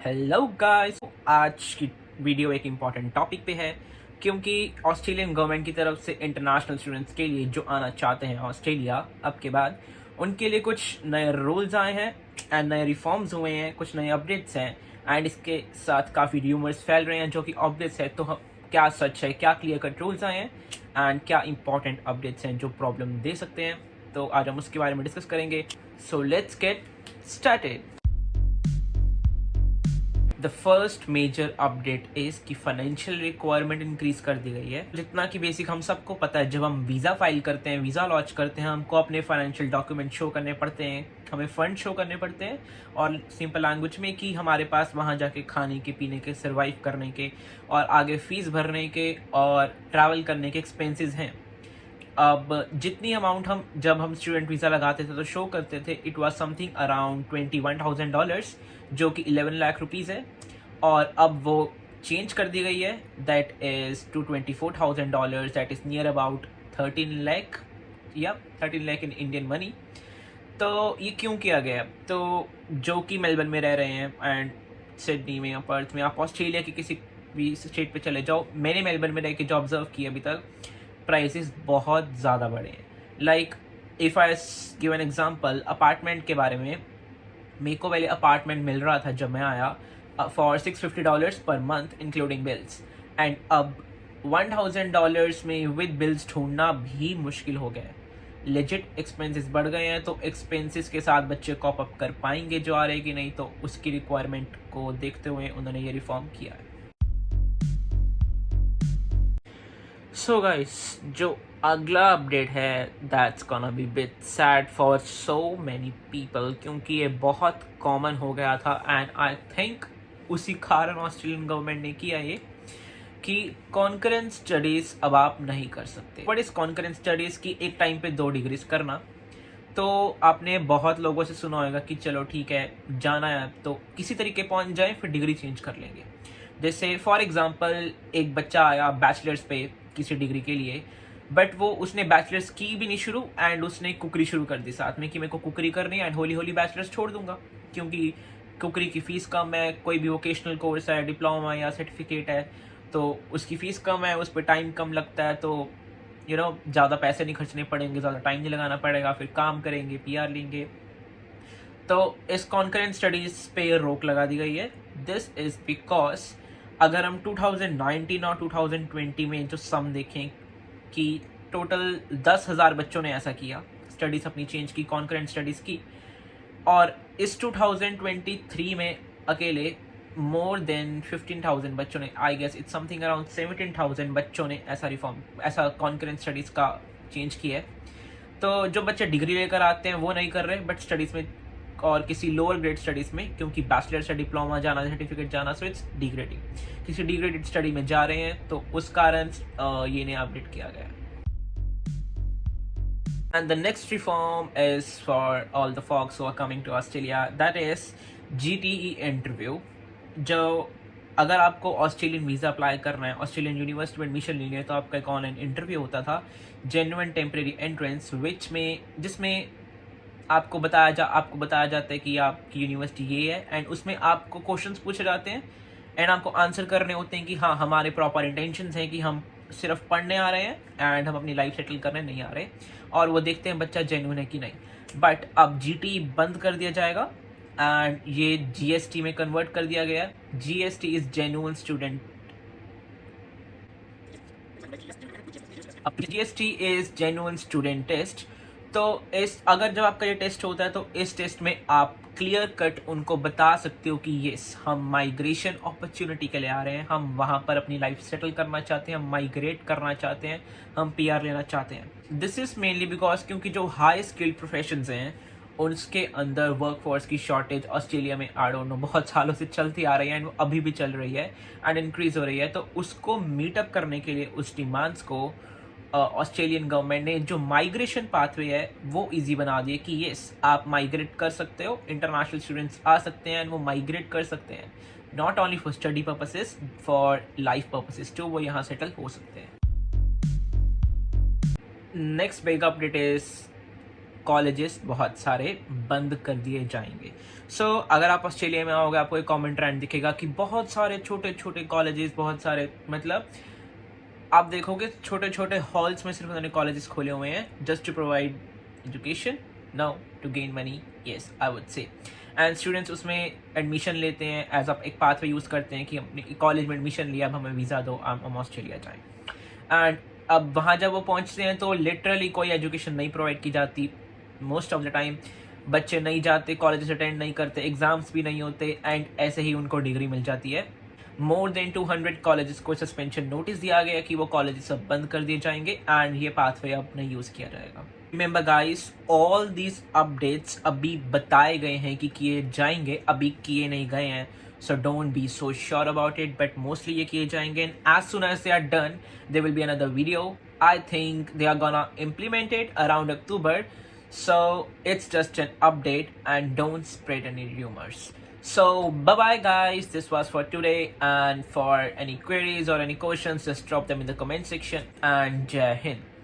Hello guys, आज की video एक इम्पॉर्टेंट टॉपिक पे है क्योंकि ऑस्ट्रेलियन गवर्नमेंट की तरफ से इंटरनेशनल स्टूडेंट्स के लिए जो आना चाहते हैं ऑस्ट्रेलिया अब के बाद, उनके लिए कुछ नए रूल्स आए हैं एंड नए रिफॉर्म्स हुए हैं, कुछ नए अपडेट्स हैं एंड इसके साथ काफ़ी र्यूमर्स फैल रहे हैं जो कि ऑब्वियस है। तो हम क्या सच है, क्या क्लियर कट रूल्स आए हैं एंड क्या इंपॉर्टेंट अपडेट्स हैं जो प्रॉब्लम दे सकते हैं, तो आज हम उसके बारे में डिस्कस करेंगे। So let's get started. The first major update is कि फाइनेंशियल रिक्वायरमेंट इंक्रीज कर दी गई है। जितना कि बेसिक हम सबको पता है, जब हम वीज़ा फाइल करते हैं, वीज़ा लॉन्च करते हैं, हमको अपने फाइनेंशियल डॉक्यूमेंट शो करने पड़ते हैं, हमें फंड शो करने पड़ते हैं और सिंपल लैंग्वेज में कि हमारे पास वहाँ जाके खाने के, पीने के, सर्वाइव करने के और आगे फीस भरने के और ट्रैवल करने के एक्सपेंसेस हैं। अब जितनी अमाउंट जब हम स्टूडेंट वीज़ा लगाते थे तो शो करते थे, इट वाज समथिंग अराउंड $21,000 जो कि 11 लाख रुपीज़ है। और अब वो चेंज कर दी गई है, that is to $24,000, that is near about 13 lakh या 13 लाख इन इंडियन मनी। तो ये क्यों किया गया? तो जो कि मेलबर्न में रह रहे हैं एंड सिडनी में या पर्थ में, आप ऑस्ट्रेलिया के किसी भी स्टेट पे चले जाओ, मैंने मेलबर्न में रह के जो ऑब्जर्व किया अभी तक, प्राइसेस बहुत ज़्यादा बढ़े हैं। Like if I give an example apartment के बारे में, मेरे को पहले अपार्टमेंट मिल रहा था जब मैं आया for $650 per month including bills, and अब $1,000 में विद बिल्स ढूंढना भी मुश्किल हो गया है। लेजिट एक्सपेंसेस बढ़ गए हैं, तो एक्सपेंसेस के साथ बच्चे कॉप अप कर पाएंगे जो आ रहे कि नहीं, तो उसकी रिक्वायरमेंट को देखते हुए उन्होंने ये रिफॉर्म किया है। सो गाइस, जो अगला अपडेट है that's gonna be bit sad for so many people, क्योंकि ये बहुत कॉमन हो गया था एंड आई थिंक उसी कारण ऑस्ट्रेलियन गवर्नमेंट ने किया ये कि कॉन्करेंट स्टडीज़ अब आप नहीं कर सकते। बट इस कॉन्करेंट स्टडीज़ की एक टाइम पे 2 डिग्रीज करना, तो आपने बहुत लोगों से सुना होगा कि चलो ठीक है, जाना है तो किसी तरीके पहुंच जाए फिर डिग्री चेंज कर लेंगे। जैसे फॉर एग्जांपल एक बच्चा आया बैचलर्स पे किसी डिग्री के लिए, बट वो उसने बैचलर्स की भी नहीं शुरू एंड उसने कुकरी शुरू कर दी साथ में कि मेरे को कुकरी करनी है एंड होली होली बैचलर्स छोड़ दूंगा क्योंकि कुकरी की फीस कम है, कोई भी वोकेशनल कोर्स है, डिप्लोमा या सर्टिफिकेट है तो उसकी फ़ीस कम है, उस पर टाइम कम लगता है, तो ज़्यादा पैसे नहीं खर्चने पड़ेंगे, ज़्यादा टाइम नहीं लगाना पड़ेगा, फिर काम करेंगे, पीआर लेंगे। तो इस कॉन्करेंट स्टडीज़ पे रोक लगा दी गई है। दिस इज़ बिकॉज अगर हम 2019 और 2020 में जो सम देखें कि टोटल 10,000 बच्चों ने ऐसा किया, स्टडीज़ अपनी चेंज की, कॉन्करेंट स्टडीज़ की, और इस 2023 में अकेले मोर देन 15,000 बच्चों ने, I guess it's something around 17,000 बच्चों ने ऐसा कॉन्करेंट स्टडीज़ का चेंज किया है। तो जो बच्चे डिग्री लेकर आते हैं वो नहीं कर रहे, बट स्टडीज़ में और किसी लोअर ग्रेड स्टडीज़ में, क्योंकि बैचलर से डिप्लोमा जाना, सर्टिफिकेट जाना, सो इट्स डिग्रेडिंग, किसी डिग्रेडेड स्टडी में जा रहे हैं, तो उस कारण ये नया अपडेट किया गया है। And the next reform is for all the folks who are coming to Australia, that is GTE interview। जो अगर आपको ऑस्ट्रेलियन वीज़ा अप्लाई करना है, ऑस्ट्रेलियन यूनिवर्सिटी में एडमिशन लेनी है, तो आपका एक ऑनलाइन इंटरव्यू होता था, जेन्युइन टेम्परेरी एंट्रेंस, जिसमें आपको बताया जाता है कि आपकी यूनिवर्सिटी ये है एंड उसमें आपको क्वेश्चंस पूछे जाते हैं एंड आपको आंसर करने होते हैं कि हाँ, हमारे प्रॉपर इंटेंशंस हैं कि हम सिर्फ पढ़ने आ रहे हैं एंड हम अपनी लाइफ सेटल करने नहीं आ रहे, और वो देखते हैं बच्चा जेन्युइन है कि नहीं। बट अब GT बंद कर दिया जाएगा एंड ये GST में कन्वर्ट कर दिया गया। GST is genuine student, GST is genuine student test. तो अगर जब आपका ये टेस्ट होता है, तो इस टेस्ट में आप क्लियर कट उनको बता सकते हो कि यस, हम माइग्रेशन अपॉर्चुनिटी के लिए आ रहे हैं, हम वहाँ पर अपनी लाइफ सेटल करना चाहते हैं, हम माइग्रेट करना चाहते हैं, हम PR लेना चाहते हैं। दिस इज़ मेनली बिकॉज क्योंकि जो हाई स्किल्ड प्रोफेशंस हैं उसके अंदर वर्कफोर्स की शॉर्टेज ऑस्ट्रेलिया में आई डोंट नो बहुत सालों से चलती आ रही है एंड वो अभी भी चल रही है एंड इंक्रीज हो रही है। तो उसको मीटअप करने के लिए, उस डिमांड्स को ऑस्ट्रेलियन गवर्नमेंट ने जो माइग्रेशन पाथवे है वो इजी बना दिए कि यस, आप माइग्रेट कर सकते हो, इंटरनेशनल स्टूडेंट्स आ सकते हैं एंड वो माइग्रेट कर सकते हैं, not only for study purposes, for life purposes too, वो यहाँ सेटल हो सकते हैं। Next big update is colleges बहुत सारे बंद कर दिए जाएंगे। सो अगर आप ऑस्ट्रेलिया में आओगे आपको एक कॉमन ट्रेंड दिखेगा कि बहुत सारे छोटे छोटे कॉलेजेस, बहुत सारे मतलब आप देखोगे छोटे छोटे हॉल्स में सिर्फ उन्होंने कॉलेजेस खोले हुए हैं just to provide education, no to gain money, yes I would say. And students उसमें एडमिशन लेते हैं एज आप एक पाथवे यूज़ करते हैं कि अपने कॉलेज में एडमिशन लिया, अब हमें वीज़ा दो, हम ऑस्ट्रेलिया जाएं। एंड अब वहाँ जब वो पहुँचते हैं तो लिटरली कोई एजुकेशन नहीं प्रोवाइड की जाती। मोस्ट ऑफ द टाइम बच्चे नहीं जाते, कॉलेज अटेंड नहीं करते, एग्ज़ाम्स भी नहीं होते, एंड ऐसे ही उनको डिग्री मिल जाती है। मोर देन 200 कॉलेजेस को सस्पेंशन नोटिस दिया गया कि वो कॉलेजेस सब बंद कर दिए जाएंगे एंड ये पाथवे अब नहीं यूज़ किया जाएगा। Remember guys, all these updates अभी बताए गए हैं कि किए जाएंगे, अभी किए नहीं गए हैं। So don't be so sure about it, but mostly ये किए जाएंगे and as soon as they are done, there will be another video. I think they are gonna implement it around October. So it's just an update and don't spread any rumors. So bye bye guys, this was for today, and for any queries or any questions just drop them in the comment section, and Jai Hind.